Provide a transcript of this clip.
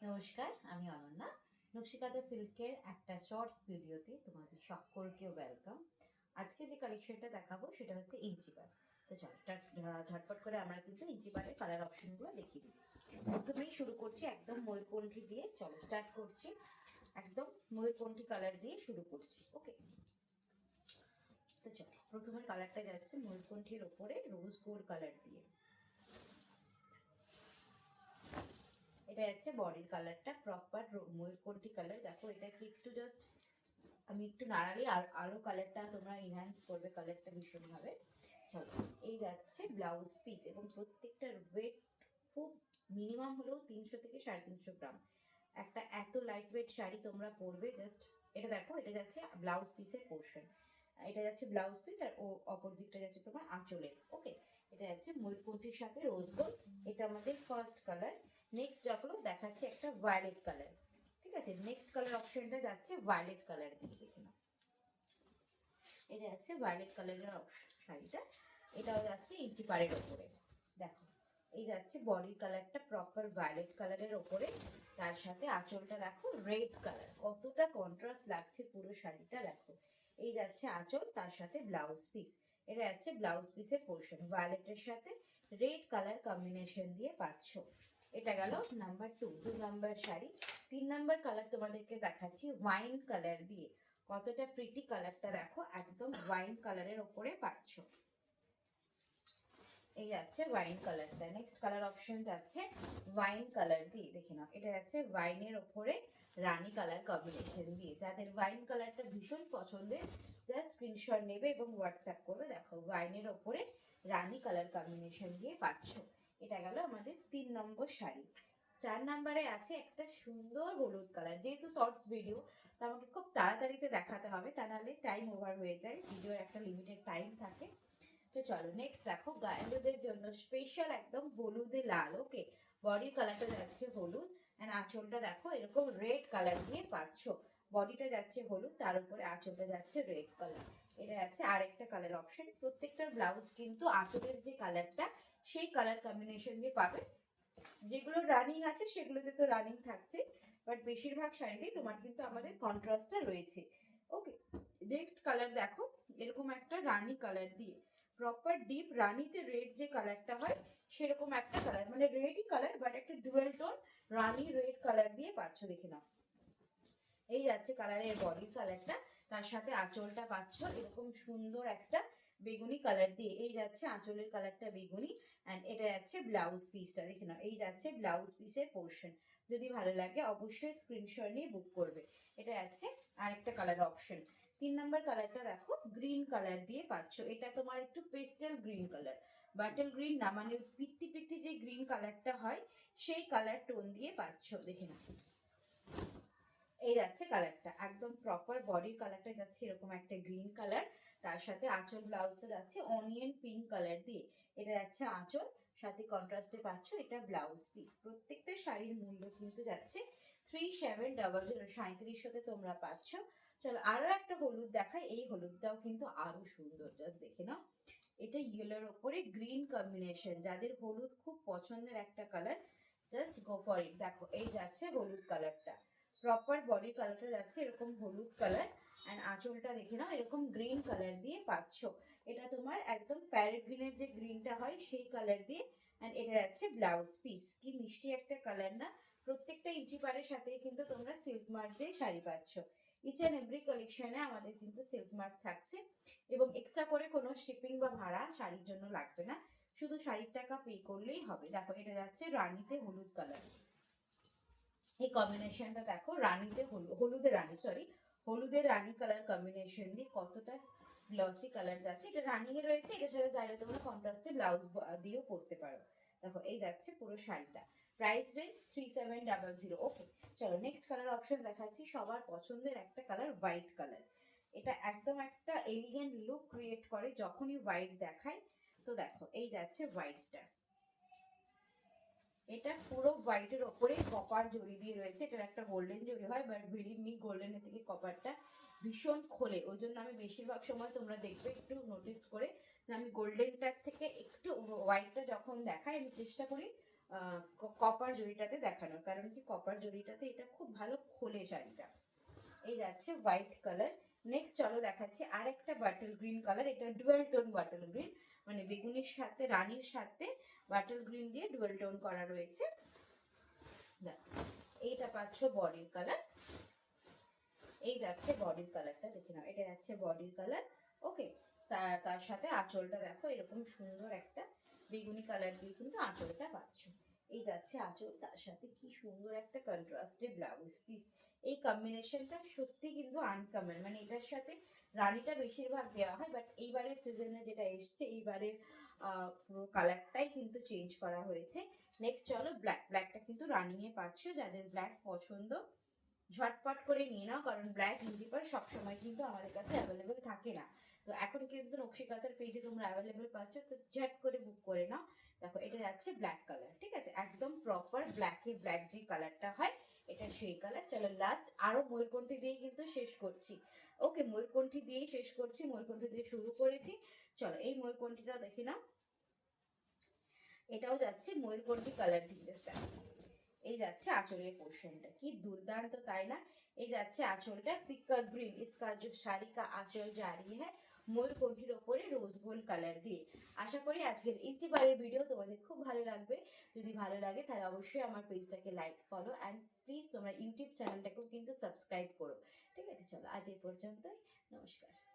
নমস্কার, আমি অনন্যা। নকশিকাঁথা সিল্কের একটা শর্টস ভিডিওতে তোমাদের সকলকে ওয়েলকাম। আজকে যে কালেকশনটা দেখাবো সেটা হচ্ছে ইঞ্চি পাড়। তো চলো ঝটপট করে আমরা কিন্তু ইঞ্চি পাড়ের কালার অপশনগুলো দেখিয়ে দিই। প্রথমেই শুরু করছি একদম ময়ূরকণ্ঠী দিয়ে। চলো স্টার্ট করছি। একদম ময়ূরকণ্ঠী কালার দিয়ে শুরু করছি। ওকে, তো চলো প্রথমে কালারটা যাচ্ছে ময়ূরকণ্ঠীর ওপরে রোজ গোল্ড কালার দিয়ে। এটা যাচ্ছে বডির কালারটা প্রপার ময়ূরকণ্ঠী কালার। দেখো এটা কি একটু জাস্ট আমি একটু নাড়ালে আর আরো কালারটা তোমরা এনহ্যান্স করবে কালারটা ভীষণভাবে। চলো, এই যাচ্ছে ব্লাউজ পিস এবং প্রত্যেকটার ওয়েট খুব মিনিমাম হলেও 300 থেকে 350 গ্রাম। একটা এত লাইট ওয়েট শাড়ি তোমরা পরবে জাস্ট। এটা দেখো, এটা যাচ্ছে ব্লাউজ পিসের পোর্শন, এটা যাচ্ছে ব্লাউজ পিস আর অপর দিকটা যাচ্ছে তোমার আঁচলের। ওকে, এটা যাচ্ছে ময়ূরকণ্ঠীর সাথে রোজ গোল্ড। এটা আমাদের ফার্স্ট কালার। নেক্সট যখন দেখাচ্ছে একটা ভায়োলেট কালার। ঠিক আছে, নেক্সট কালার অপশনটা যাচ্ছে ভায়োলেট কালার দিয়ে, দেখে নাও। এটা যাচ্ছে ভায়োলেট কালারের অপশন শাড়িটা। এটাও যাচ্ছে ইঞ্চি পাড়ের ওপরে। দেখো, এই যাচ্ছে বডির কালারটা প্রপার ভায়োলেট কালারের ওপরে, তার সাথে আঁচলটা দেখো রেড কালার, কতটা কন্ট্রাস্ট লাগছে পুরো শাড়িটা। দেখো, এই যাচ্ছে আঁচল, তার সাথে ব্লাউজ পিস। এটা যাচ্ছে ব্লাউজ পিসের পোর্শন, ভায়োলেটের সাথে রেড কালার কম্বিনেশন দিয়ে পাচ্ছ। এটা গেল number 2, 2 number sari. 3 number colour তোমাদেরকে দেখাচ্ছি ওয়াইন কালার দিয়ে। কতটা প্রিটি কালারটা দেখো, একদম ওয়াইন কালারের ওপরে পাচ্ছ। এই যাচ্ছে ওয়াইন কালারটা। নেক্সট কালার অপশন যাচ্ছে ওয়াইন কালার দিয়ে, দেখে নাও। এটা যাচ্ছে ওয়াইনের ওপরে রানী কালার কম্বিনেশন দিয়ে। যাদের ওয়াইন কালারটা ভীষণ পছন্দের জাস্ট স্ক্রিনশট নেবে এবং হোয়াটসঅ্যাপ করবে। দেখো, ওয়াইনের ওপরে রানী কালার কম্বিনেশন দিয়ে পাচ্ছ। এটা গেল আমাদের 3 নম্বর শাড়ি। 4 নাম্বারে আছে একটা সুন্দর হলুদ কালার। যেহেতু শর্টস ভিডিও, তো আমাকে খুব তাড়াতাড়িতে দেখাতে হবে, তা নাহলে টাইম ওভার হয়ে যায়, ভিডিওর একটা লিমিটেড টাইম থাকে। তো চলো নেক্সট দেখো গায়েলদের জন্য স্পেশাল একদম হলুদে লাল। ওকে, বডির কালারটা যাচ্ছে হলুদ অ্যান্ড আঁচলটা দেখো এরকম রেড কালার দিয়ে পাচ্ছ। বডিটা যাচ্ছে হলুদ, তার উপরে আঁচলটা যাচ্ছে রেড কালার। এটা যাচ্ছে আরেকটা কালার অপশন। প্রত্যেকটার ব্লাউজ কিন্তু আঁচলের যে কালারটা সেই কালার কম্বিনেশন দিয়ে পাবে। যেগুলো রানিং আছে সেগুলোতে তো রানিং থাকছে, বাট বেশিরভাগ শাড়িতেই তোমার কিন্তু আমাদের কন্ট্রাস্টটা রয়েছে। ওকে, নেক্সট কালার দেখো এরকম একটা রানি কালার দিয়ে, প্রপার ডিপ রানিতে রেড যে কালারটা হয় সেরকম একটা কালার, মানে রেডই কালার বাট একটা ডুয়েল টোন রানি রেড কালার দিয়ে পাচ্ছ, দেখে নাও। এই যাচ্ছে কালারের বডির কালারটা, তার সাথে আঁচলটা পাচ্ছ এরকম সুন্দর একটা বেগুনি কালার দিয়ে। এই যাচ্ছে আঁচলের কালারটা বেগুনি অ্যান্ড এটা যাচ্ছে ব্লাউজ পিসটা, দেখে নাও। এই যাচ্ছে ব্লাউজ পিসের পোর্শন। যদি ভালো লাগে অবশ্যই স্ক্রিনশট নিয়ে বুক করবে। এটা যাচ্ছে আরেকটা কালার অপশন। 3 নম্বর কালারটা দেখো গ্রিন কালার দিয়ে পাচ্ছ। এটা তোমার একটু pastel green colour, bottle green না, মানে পিত্তি পিত্তি যে গ্রিন কালারটা হয় সেই কালার টোন দিয়ে পাচ্ছ, দেখে নাও। এই যাচ্ছে কালারটা একদম প্রপার বডির কালারটা যাচ্ছে এরকম একটা গ্রিন কালার, তার সাথে আঁচল ব্লাউজটা যাচ্ছে অনিয়ন পিঙ্ক কালার দিয়ে। এটা যাচ্ছে আঁচল, সাথে কন্ট্রাস্টে পাচ্ছ এটা ব্লাউজ পিস। প্রত্যেকটা শাড়ির মূল্য কিন্তু যাচ্ছে 3700, 3700-তে তোমরা পাচ্ছ। চলো আরো একটা হলুদ দেখাই। এই হলুদটাও কিন্তু আরো সুন্দর, জাস্ট দেখে নাও। এটা ইয়েলোর ওপরে গ্রিন কম্বিনেশন, যাদের হলুদ খুব পছন্দের একটা colour just go for it. দেখো, এই যাচ্ছে হলুদ কালারটা, প্রপার বডি কালারটা যাচ্ছে এরকম হলুদ কালার অ্যান্ড আঁচলটা দেখে নাও এরকম গ্রিন কালার দিয়ে পাচ্ছ। এটা তোমার একদম প্যারেট গ্রিনের যে গ্রিনটা হয় সেই কালার দিয়ে অ্যান্ড এটা যাচ্ছে ব্লাউজ পিস। কি মিষ্টি একটা কালার না। প্রত্যেকটা ইঞ্চি পাড়ের সাথে কিন্তু তোমরা সিল্ক মার্ক দিয়ে শাড়ি পাচ্ছ। ইচ অ্যান্ড এভরি কালেকশনে আমাদের কিন্তু সিল্ক মার্ক থাকছে এবং এক্সট্রা করে কোনো শিপিং বা ভাড়া শাড়ির জন্য লাগবে না, শুধু শাড়ির টাকা পে করলেই হবে। দেখো, এটা যাচ্ছে রানীতে হলুদ কালার। এই কম্বিনেশনটা দেখো, রানীতে হলুদের রানী, সরি হলুদের রানী কালার কম্বিনেশন দিয়ে কতটা গ্লসি কালার যাচ্ছে। এটা রানিং এ রয়েছে, এটার সাথে চাইলে তোমরা কন্ট্রাস্টে ব্লাউজ দিয়েও পরতে পারো। দেখো, এই যাচ্ছে পুরো শাড়িটা। Price range 3700। ওকে, চলো নেক্সট কালার অপশন দেখাচ্ছি। সবার পছন্দের একটা কালার হোয়াইট কালার। এটা একদম একটা এলিগেন্ট লুক ক্রিয়েট করে যখনই হোয়াইট দেখায়। তো দেখো, এই যাচ্ছে হোয়াইটটা। এটা পুরো হোয়াইটের ওপরে কপার জড়ি দিয়ে রয়েছে। এটার একটা গোল্ডেন জড়ি হয়, বাট বিলিভ মি গোল্ডেনের থেকে কপারটা ভীষণ খোলে। ওই জন্য আমি বেশিরভাগ সময় তোমরা দেখবে একটু নোটিস করে যে আমি গোল্ডেনটার থেকে একটু হোয়াইটটা যখন দেখাই আমি চেষ্টা করি কপার জরিটাতে দেখানোর কারণ কি কপার জরিটাতে এটা খুব ভালো খোলে শাড়িটা। এই যাচ্ছে হোয়াইট কালার। নেক্সট চলো দেখাচ্ছি আরেকটা বাটল গ্রিন কালার, এটা ডুয়াল টোন বাটল গ্রিন, মানে বেগুনির সাথে রানীর সাথে বাটল গ্রিন দিয়ে ডুয়াল টোন করা রয়েছে। এইটা পাচ্ছ বডির কালার। এই যাচ্ছে বডির কালারটা, দেখে নাও এটা যাচ্ছে বডির কালার। ওকে, তার সাথে আঁচলটা দেখো এরকম সুন্দর একটা বেগুনি কালার দিয়ে কিন্তু আঁচলটা পাচ্ছ। এই যাচ্ছে আঁচল, তার সাথে কি সুন্দর একটা কন্ট্রাস্টে ব্লাউজ পিস। এই কম্বিনেশনটা সত্যি কিন্তু আনকমন, মানে এটার সাথে রানীটা বেশিরভাগ দেওয়া হয়, বাট এইবারের সিজনে যেটা এসছে এইবারের পুরো কালারটাই কিন্তু চেঞ্জ করা হয়েছে। নেক্সট চলো ব্ল্যাক, ব্ল্যাকটা কিন্তু রানিংয়ে পাচ্ছ, যাদের ব্ল্যাক পছন্দ ঝটপট করে নিয়ে নাও, কারণ ব্ল্যাক ইঞ্জিপার সবসময় কিন্তু আমাদের কাছে অ্যাভেলেবেল থাকে না। তো এখন কিন্তু নকশিকাতার পেজে তোমরা অ্যাভেলেবেল পাচ্ছ, তো ঝট করে বুক করে নাও। দেখো এটা যাচ্ছে ব্ল্যাক কালার, ঠিক আছে, একদম প্রপার ব্ল্যাকে ব্ল্যাক যে কালারটা হয় এটা সেই কালার। চলো লাস্ট আরো ময়ূরকণ্ঠী দিয়েই কিন্তু শেষ করছি। ওকে, ময়ূরকণ্ঠী দিয়েই শেষ করছি, ময়ূরকণ্ঠী দিয়ে শুরু করেছি। চলো এই ময়ূরকণ্ঠীটা দেখে নাও, এটাও যাচ্ছে ময়ূরকণ্ঠী কালার দিয়ে। এই যাচ্ছে আঁচলের পোর্শনটা, কি দুর্দান্ত তাই না? এই যাচ্ছে আঁচলটা পিকা গ্রিন, इसका जो শাড়ি का आंचल जा रही है ময়ূরকণ্ঠীর ওপরে রোজ গোল্ড কালার দিয়ে। আশা করি আজকের ইঞ্চিপারের ভিডিও তোমাদের খুব ভালো লাগবে। যদি ভালো লাগে তাহলে অবশ্যই আমার পেজটাকে লাইক ফলো অ্যান্ড প্লিজ তোমরা ইউটিউব চ্যানেলটাকেও কিন্তু সাবস্ক্রাইব করো। ঠিক আছে, চলো আজ এই পর্যন্তই, নমস্কার।